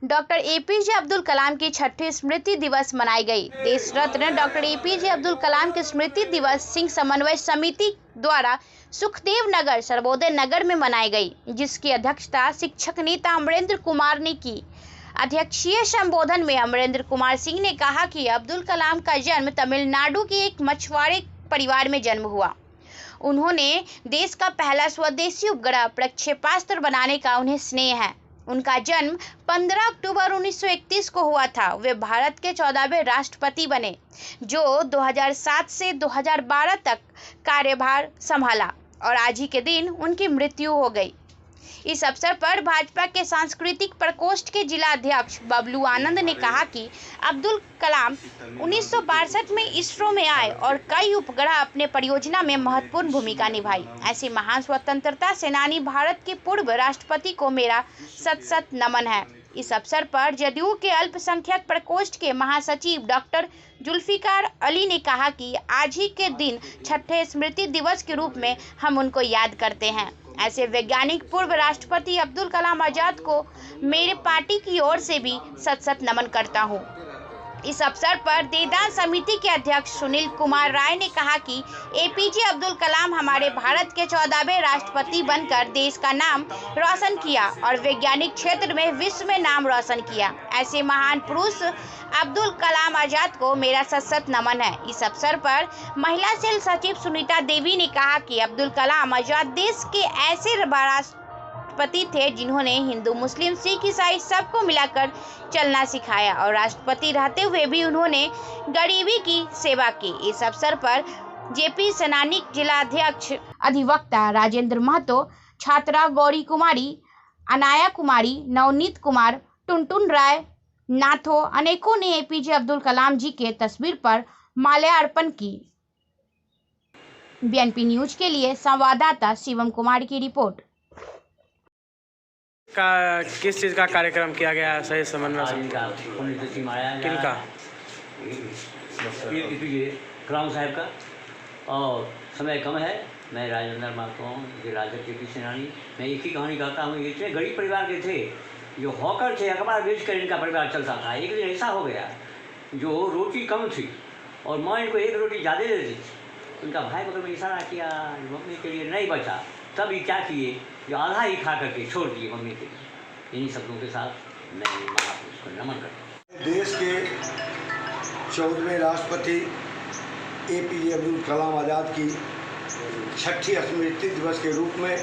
Doctor APJ Abdul Kalam की 6ठी स्मृति दिवस मनाई गई। देश रत्न डॉक्टर एपीजे अब्दुल कलाम की स्मृति दिवस सिंह समन्वय समिति द्वारा सुखदेव नगर सर्वोदय नगर में मनाई गई, जिसकी अध्यक्षता शिक्षक नेता अमरेंद्र कुमार ने की। अध्यक्षीय संबोधन में अमरेंद्र कुमार सिंह ने कहा कि अब्दुल कलाम का जन्म तमिलनाडु के एक मछुआरे परिवार में जन्म हुआ। उन्होंने देश का पहला स्वदेशी उपग्रह प्रक्षेपास्त्र बनाने का उन्हें स्नेह है। उनका जन्म 15 अक्टूबर 1931 को हुआ था। वे भारत के 14वें राष्ट्रपति बने, जो 2007 से 2012 तक कार्यभार संभाला और आज ही के दिन उनकी मृत्यु हो गई। इस अवसर पर भाजपा के सांस्कृतिक प्रकोष्ठ के जिला अध्यक्ष बबलू आनंद ने कहा कि अब्दुल कलाम 1962 में इसरो में आए और कई उपग्रह अपने परियोजना में महत्वपूर्ण भूमिका निभाई। ऐसे महान स्वतंत्रता सेनानी भारत के पूर्व राष्ट्रपति को मेरा सत नमन है। इस अवसर पर जदयू के अल्पसंख्यक प्रकोष्ठ के महासचिव डॉक्टर जुल्फिकार अली ने कहा कि आज ही के दिन 6ठे स्मृति दिवस के रूप में हम उनको याद करते हैं। ऐसे वैज्ञानिक पूर्व राष्ट्रपति अब्दुल कलाम आजाद को मेरे पार्टी की ओर से भी सत नमन करता हूं। इस अवसर पर देदान समिति के अध्यक्ष सुनील कुमार राय ने कहा कि एपीजे अब्दुल कलाम हमारे भारत के 14वें राष्ट्रपति बनकर देश का नाम रोशन किया और वैज्ञानिक क्षेत्र में विश्व में नाम रोशन किया। ऐसे महान पुरुष अब्दुल कलाम आजाद को मेरा सत नमन है। इस अवसर पर महिला सेल सचिव सुनीता देवी ने कहा कि अब्दुल कलाम आजाद देश के ऐसे राष्ट्रपति थे जिन्होंने हिंदू, मुस्लिम, सिख, ईसाई सबको मिलाकर चलना सिखाया और राष्ट्रपति रहते हुए भी उन्होंने गरीबी की सेवा की। इस अवसर पर जेपी सेनानी जिला अध्यक्ष अधिवक्ता राजेंद्र महतो, छात्रा गौरी कुमारी, अनाया कुमारी, नवनीत कुमार, टुनटुन राय, नाथो अनेकों ने एपीजे अब्दुल कलाम जी के तस्वीर पर माल्यार्पण की। बीएनपी न्यूज के लिए संवाददाता शिवम कुमार की रिपोर्ट। किस चीज़ का कार्यक्रम किया गया? सही समन्वय समिति किनका? कलाम साहब का। और समय कम है, मैं राजेंद्र महतो हूँ, राजद के सेनानी। मैं एक ही कहानी कहता हूँ। इतने गरीब परिवार के थे, जो हॉकर थे, अखबार बेचकर इनका परिवार चलता था। एक दिन ऐसा हो गया जो रोटी कम थी और माँ इनको एक रोटी ज़्यादा दे दी। उनका भाई बगल में इशारा किया, मम्मी के लिए नहीं बचा। तब ये क्या किए, जो आधा ही खा करके छोड़ दिए मम्मी के लिए। इन्हीं शब्दों के साथ मैं महापुरुष को नमन करता हूँ। देश के 14वें राष्ट्रपति एपीजे अब्दुल कलाम आज़ाद की 6ठी स्मृति दिवस के रूप में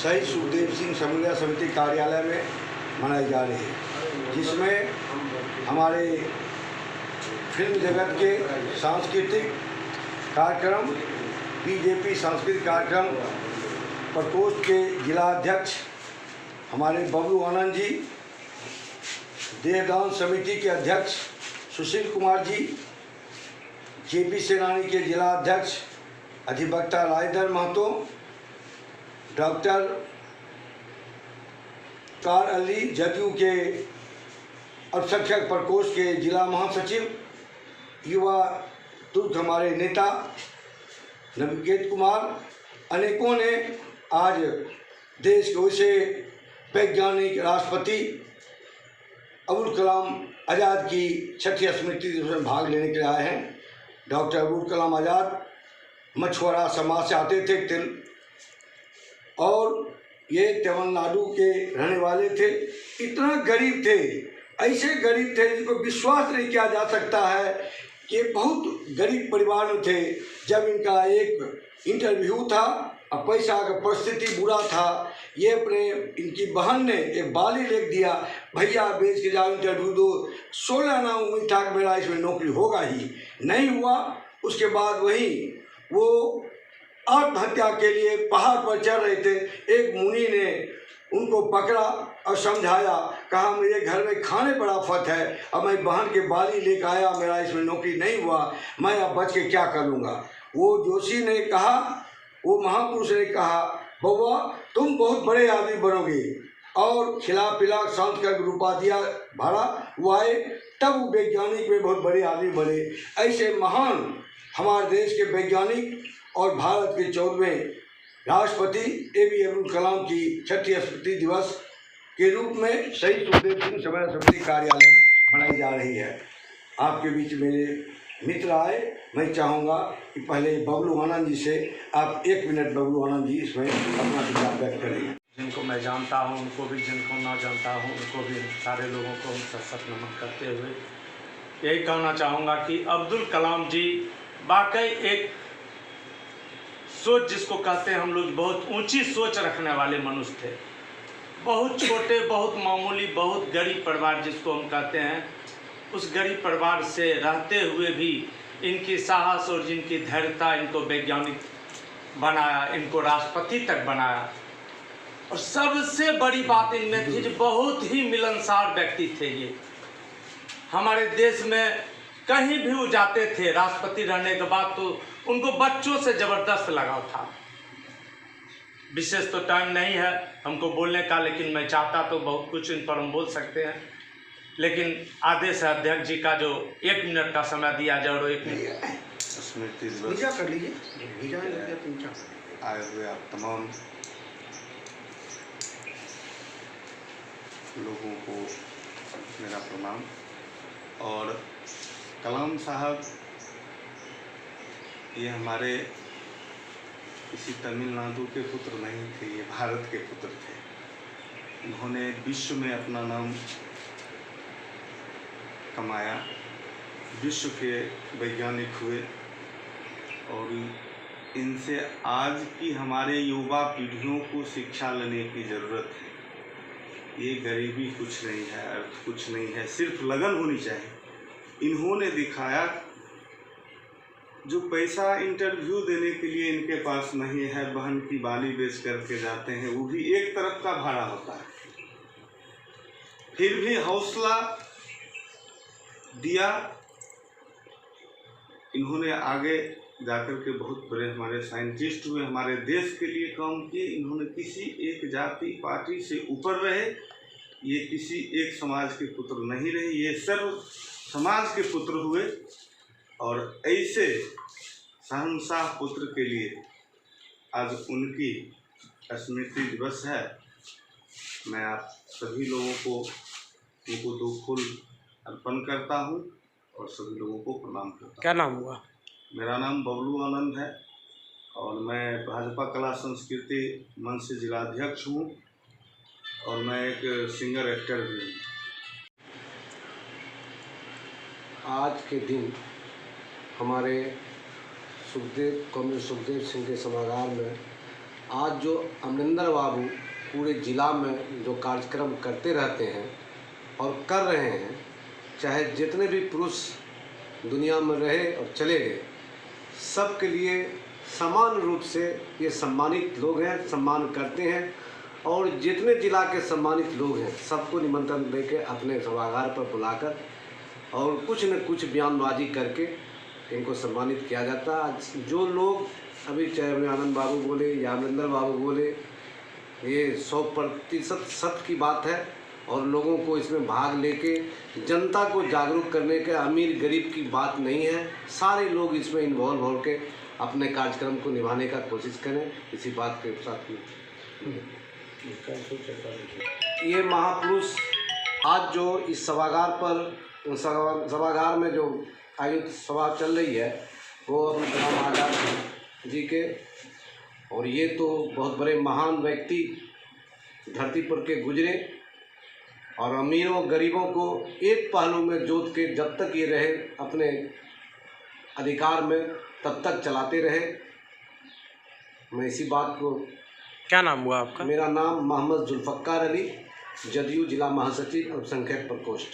शहीद सुखदेव सिंह समन्वय समिति कार्यालय में मनाई जा रही है, जिसमें हमारे फिल्म जगत के सांस्कृतिक कार्यक्रम, बीजेपी सांस्कृतिक कार्यक्रम प्रकोष्ठ के जिला अध्यक्ष हमारे बबलू आनंद जी, देवदान समिति के अध्यक्ष सुशील कुमार जी, जेपी सेनानी के जिला अध्यक्ष अधिवक्ता राजेंद्र महतो, डॉक्टर कार अली, जदयू के अल्पसंख्यक प्रकोष्ठ के जिला महासचिव, युवा तुर्क हमारे नेता नवकेत कुमार, अनेकों ने आज देश के वैसे वैज्ञानिक राष्ट्रपति अब्दुल कलाम आज़ाद की 6ठी स्मृति दिवस में भाग लेने के लिए आए हैं। डॉक्टर अब्दुल कलाम आज़ाद मछुआरा समाज से आते थे और ये तमिलनाडु के रहने वाले थे। इतना गरीब थे, ऐसे गरीब थे जिनको विश्वास नहीं किया जा सकता है कि बहुत गरीब परिवार में थे। जब इनका एक इंटरव्यू था और पैसा का परिस्थिति बुरा था, ये अपने इनकी बहन ने एक बाली लिख दिया, भैया बेच के जाओ इंटरव्यू दो। 16 आना उम्मीद था कि मेरा इसमें नौकरी होगा ही, नहीं हुआ। उसके बाद वहीं वो आत्महत्या के लिए पहाड़ पर चढ़ रहे थे। एक मुनि ने उनको पकड़ा और समझाया, कहा मेरे घर में खाने पर आफत है और मैं बहन के बाली लेकर आया, मेरा इसमें नौकरी नहीं हुआ, मैं अब बच के क्या करूँगा। वो जोशी ने कहा, वो महापुरुष ने कहा, बउआ तुम बहुत बड़े आदमी बनोगे, और खिला पिला शांत कर रूपा दिया भाड़ा। वो आए, तब वो वैज्ञानिक में बहुत बड़े आदमी बने। ऐसे महान हमारे देश के वैज्ञानिक और भारत के 14वें राष्ट्रपति एपीजे अब्दुल कलाम की 6ठी स्मृति दिवस के रूप में शहीद सुखदेव सिंह समन्वय समिति कार्यालय में मनाई जा रही है। आपके बीच मेरे मित्र आए, मैं चाहूँगा कि पहले बबलू आनंद जी से आप 1 मिनट बबलू आनंद जी इसमें अपना विचार व्यक्त करेंगे। जिनको मैं जानता हूँ उनको भी, जिनको ना जानता हूँ उनको भी, सारे लोगों को हम सत नमन करते हुए यही कहना चाहूँगा कि अब्दुल कलाम जी वाकई एक सोच जिसको कहते हैं हम लोग, बहुत ऊंची सोच रखने वाले मनुष्य थे। बहुत छोटे, बहुत मामूली, बहुत गरीब परिवार जिसको हम कहते हैं, उस गरीब परिवार से रहते हुए भी इनकी साहस और जिनकी धैर्यता इनको वैज्ञानिक बनाया, इनको राष्ट्रपति तक बनाया। और सबसे बड़ी बात इनमें थी जो बहुत ही मिलनसार व्यक्ति थे। ये हमारे देश में कहीं भी वो जाते थे राष्ट्रपति रहने के बाद, तो उनको बच्चों से ज़बरदस्त लगाव था। विशेष तो टाइम नहीं है हमको बोलने का, लेकिन मैं चाहता तो बहुत कुछ इन पर हम बोल सकते हैं, लेकिन आदेश है अध्यक्ष जी का जो 1 मिनट का समय दिया जाए। और 1 मिनट स्मृति दिवस कर लीजिए आए हुए आप तमाम लोगों को मेरा प्रणाम। और कलाम साहब ये हमारे किसी तमिलनाडु के पुत्र नहीं थे, ये भारत के पुत्र थे। उन्होंने विश्व में अपना नाम कमाया, विश्व के वैज्ञानिक हुए। और इनसे आज की हमारे युवा पीढ़ियों को शिक्षा लेने की ज़रूरत है। ये गरीबी कुछ नहीं है, अर्थ कुछ नहीं है, सिर्फ लगन होनी चाहिए। इन्होंने दिखाया जो पैसा इंटरव्यू देने के लिए इनके पास नहीं है, बहन की बाली बेच करके जाते हैं, वो भी एक तरफ का भाड़ा होता है, फिर भी हौसला दिया। इन्होंने आगे जाकर के बहुत बड़े हमारे साइंटिस्ट हुए, हमारे देश के लिए काम किए। इन्होंने किसी एक जाति पार्टी से ऊपर रहे, ये किसी एक समाज के पुत्र नहीं रहे, ये सर्व समाज के पुत्र हुए। और ऐसे शहंशाह पुत्र के लिए आज उनकी स्मृति दिवस है। मैं आप सभी लोगों को उनको 2 फूल अर्पण करता हूँ और सभी लोगों को प्रणाम करता हूँ। क्या नाम हुआ? मेरा नाम बबलू आनंद है और मैं भाजपा कला संस्कृति मंच से जिलाध्यक्ष हूँ और मैं एक सिंगर एक्टर भी हूँ। आज के दिन हमारे कॉमरेड सुखदेव सिंह के सभागार में आज जो अमरिंदर बाबू पूरे ज़िला में जो कार्यक्रम करते रहते हैं और कर रहे हैं, चाहे जितने भी पुरुष दुनिया में रहे और चले गए, सब के लिए समान रूप से ये सम्मानित लोग हैं, सम्मान करते हैं। और जितने जिला के सम्मानित लोग हैं सबको निमंत्रण देके अपने सभागार पर बुलाकर और कुछ न कुछ बयानबाजी करके इनको सम्मानित किया जाता है। आज जो लोग अभी चाहे आनंद बाबू बोले या अमरिंदर बाबू बोले, ये 100% सत्य की बात है और लोगों को इसमें भाग लेके जनता को जागरूक करने के अमीर गरीब की बात नहीं है। सारे लोग इसमें इन्वॉल्व होकर अपने कार्यक्रम को निभाने का कोशिश करें। इसी बात के साथ में ये महापुरुष आज जो इस सभागार में जो आयोजित सभा चल रही है वो अपने कलाम आज़ाद जी के, और ये तो बहुत बड़े महान व्यक्ति धरती पर के गुजरे और अमीरों गरीबों को एक पहलू में जोत के जब तक ये रहे अपने अधिकार में तब तक चलाते रहे। मैं इसी बात को। क्या नाम हुआ आपका? मेरा नाम मोहम्मद जुल्फ़कार अली, जदयू जिला महासचिव अल्पसंख्यक प्रकोष्ठ।